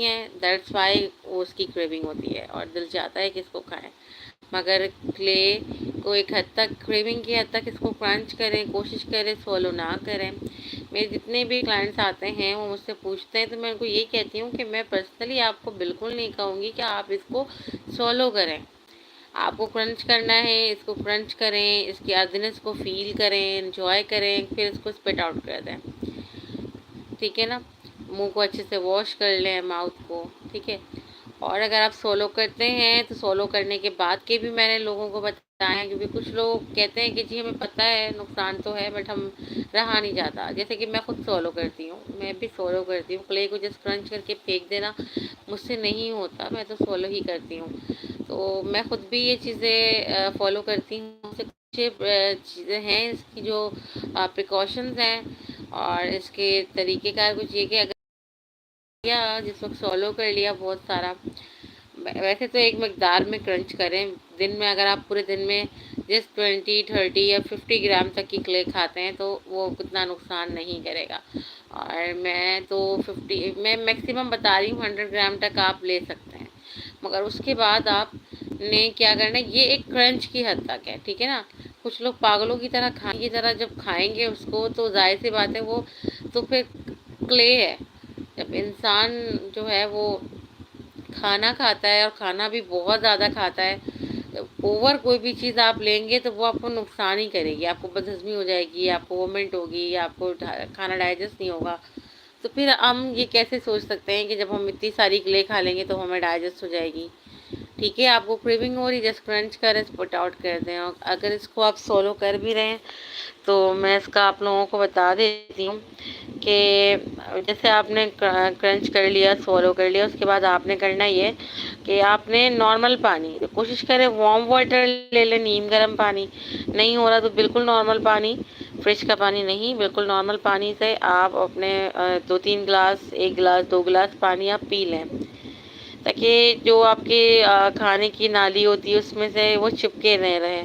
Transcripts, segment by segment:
है, that's why वो उसकी क्रेविंग होती है और दिल चाहता है कि इसको खाएं। मगर क्ले को एक हद तक, क्रेविंग की हद तक इसको क्रंच करें, कोशिश करें, सॉलो ना करें। मेरे जितने भी क्लाइंट्स आते हैं वो मुझसे पूछते हैं, तो मैं उनको ये कहती हूँ कि मैं पर्सनली आपको बिल्कुल नहीं कहूँगी कि आप इसको सॉलो करें। आपको क्रंच करना है, इसको क्रंच करें, इसकी अर्दनेस को फील करें, एंजॉय करें, फिर इसको स्पिट आउट कर दें। ठीक है ना, मुंह को अच्छे से वॉश कर लें, माउथ को। ठीक है, और अगर आप सोलो करते हैं तो सोलो करने के बाद के भी मैंने लोगों को बताया, क्योंकि कुछ लोग कहते हैं कि जी हमें पता है नुकसान तो है बट हम रहा नहीं जाता। जैसे कि मैं खुद सोलो करती हूँ, मैं भी सोलो करती हूँ। क्ले को जस्ट क्रंच करके फेंक देना मुझसे नहीं होता, मैं तो सोलो ही करती हूँ। तो मैं खुद भी ये चीज़ें फॉलो करती हूँ। चीज़ें हैं इसकी जो प्रिकॉशंस हैं, और इसके तरीक़ेकार कुछ ये कि अगर या जिस वक्त सॉलो कर लिया बहुत सारा, वैसे तो एक मकदार में क्रंच करें। दिन में अगर आप पूरे दिन में जस्ट 20, 30 या 50 ग्राम तक की क्ले खाते हैं तो वो कितना नुकसान नहीं करेगा। और मैं तो 50, मैं मैक्सिमम बता रही हूँ 100 ग्राम तक आप ले सकते हैं। मगर उसके बाद आपने क्या करना है, ये एक क्रंच की हद तक है। ठीक है ना, कुछ लोग पागलों की तरह खाने की तरह जब खाएंगे उसको, तो जाहिर सी बात है वो तो फिर क्ले है। जब इंसान जो है वो खाना खाता है और खाना भी बहुत ज़्यादा खाता है, ओवर कोई भी चीज़ आप लेंगे तो वो आपको नुकसान ही करेगी। आपको बदहज़मी हो जाएगी, आपको वोमिट होगी, आपको खाना डाइजेस्ट नहीं होगा। तो फिर हम ये कैसे सोच सकते हैं कि जब हम इतनी सारी क्ले खा लेंगे तो हमें डाइजेस्ट हो जाएगी। ठीक है, आपको क्रेविंग हो रही, जस्ट क्रंच करें, स्पुट आउट कर दें। और अगर इसको आप सोलो कर भी रहे हैं तो मैं इसका आप लोगों को बता देती हूँ कि जैसे आपने क्रंच कर लिया, स्वॉलो कर लिया, उसके बाद आपने करना ये कि आपने नॉर्मल पानी, तो कोशिश करें वार्म वाटर ले लें, नीम गर्म पानी। नहीं हो रहा तो बिल्कुल नॉर्मल पानी, फ्रिज का पानी नहीं, बिल्कुल नॉर्मल पानी से आप अपने 2-3 गिलास, 1 गिलास, 2 गिलास पानी आप पी लें, ताकि जो आपके खाने की नाली होती है उसमें से वो चिपके नहीं रहे,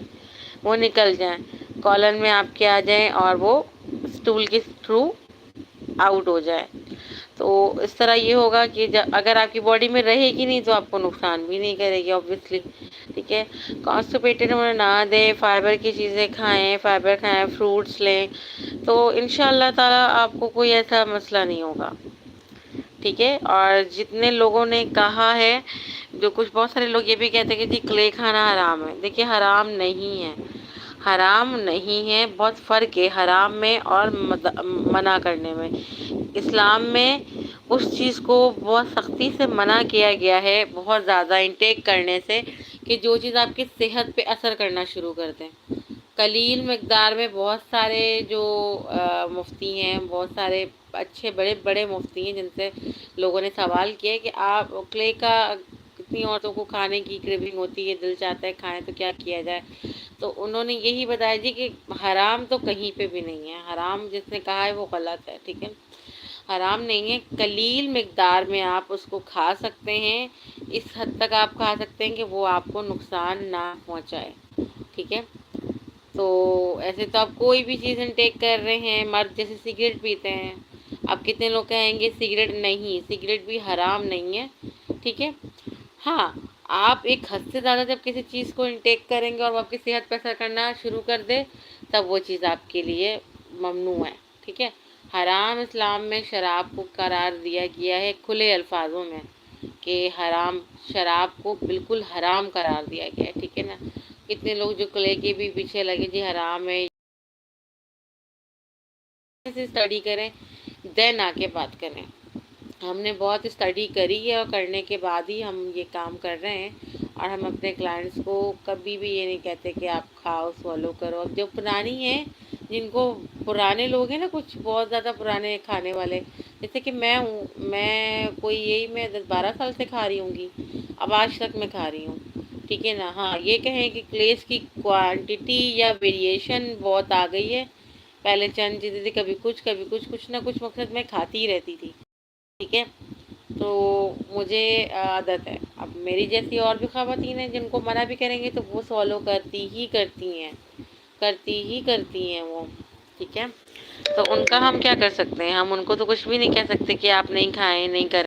वो निकल जाएं, कॉलन में आपके आ जाएं और वो स्टूल के थ्रू आउट हो जाए। तो इस तरह ये होगा कि अगर आपकी बॉडी में रहेगी नहीं तो आपको नुकसान भी नहीं करेगी ऑब्वियसली। ठीक है, कॉन्स्टिपेटेड होने ना दें, फाइबर की चीज़ें खाएं, फाइबर खाएं, फ्रूट्स लें, तो इंशाल्लाह ताला आपको कोई ऐसा मसला नहीं होगा। ठीक है, और जितने लोगों ने कहा है, जो कुछ बहुत सारे लोग ये भी कहते हैं कि जी क्ले खाना हराम है। देखिए, हराम नहीं है, हराम नहीं है, बहुत फ़र्क है हराम में और मना करने में। इस्लाम में उस चीज़ को बहुत सख्ती से मना किया गया है, बहुत ज़्यादा इंटेक करने से, कि जो चीज़ आपकी सेहत पे असर करना शुरू कर दें। कलील मकदार में बहुत सारे जो मुफ्ती हैं, बहुत सारे अच्छे बड़े बड़े मुफ्ती हैं जिनसे लोगों ने सवाल किया कि आप क्ले का कितनी औरतों को खाने की क्रेविंग होती है, दिल चाहता है खाएं, तो क्या किया जाए। तो उन्होंने यही बताया जी कि हराम तो कहीं पे भी नहीं है, हराम जिसने कहा है वो गलत है। ठीक है, हराम नहीं है, कलील मकदार में आप उसको खा सकते हैं, इस हद तक आप खा सकते हैं कि वो आपको नुकसान ना पहुंचाए। ठीक है, तो ऐसे तो आप कोई भी चीज़ इनटेक कर रहे हैं, मर्द जैसे सिगरेट पीते हैं, आप कितने लोग कहेंगे सिगरेट नहीं, सिगरेट भी हराम नहीं है। ठीक है, हाँ, आप एक हद से ज़्यादा जब किसी चीज़ को इनटेक करेंगे और वो आपकी सेहत पर असर करना शुरू कर दे, तब वो चीज़ आपके लिए ममनू है। ठीक है, हराम इस्लाम में शराब को करार दिया गया है खुले अल्फाजों में, कि हराम, शराब को बिल्कुल हराम करार दिया गया है। ठीक है ना, कितने लोग जो क्ले के भी पीछे लगे जी हराम है, से स्टडी करें, देन आके बात करें। हमने बहुत स्टडी करी है और करने के बाद ही हम ये काम कर रहे हैं, और हम अपने क्लाइंट्स को कभी भी ये नहीं कहते कि आप खाओ, फॉलो करो। अब जो पुरानी हैं, जिनको पुराने लोग हैं ना, कुछ बहुत ज़्यादा पुराने खाने वाले, जैसे कि मैं हूँ, मैं कोई यही मैं 10-12 साल से खा रही होंगी, अब आज तक मैं खा रही हूँ। ठीक है ना, हाँ, ये कहें कि क्लेस की क्वांटिटी या वेरिएशन बहुत आ गई है। पहले चंद चीज़ें थी, कभी कुछ कभी कुछ, कुछ ना कुछ मकसद मैं खाती ही रहती थी। ठीक है, तो मुझे आदत है। अब मेरी जैसी और भी ख़वातीन हैं जिनको मना भी करेंगे तो वो फॉलो करती ही करती हैं वो। ठीक है, तो उनका हम क्या कर सकते हैं, हम उनको तो कुछ भी नहीं कह सकते कि आप नहीं खाएं, नहीं करें।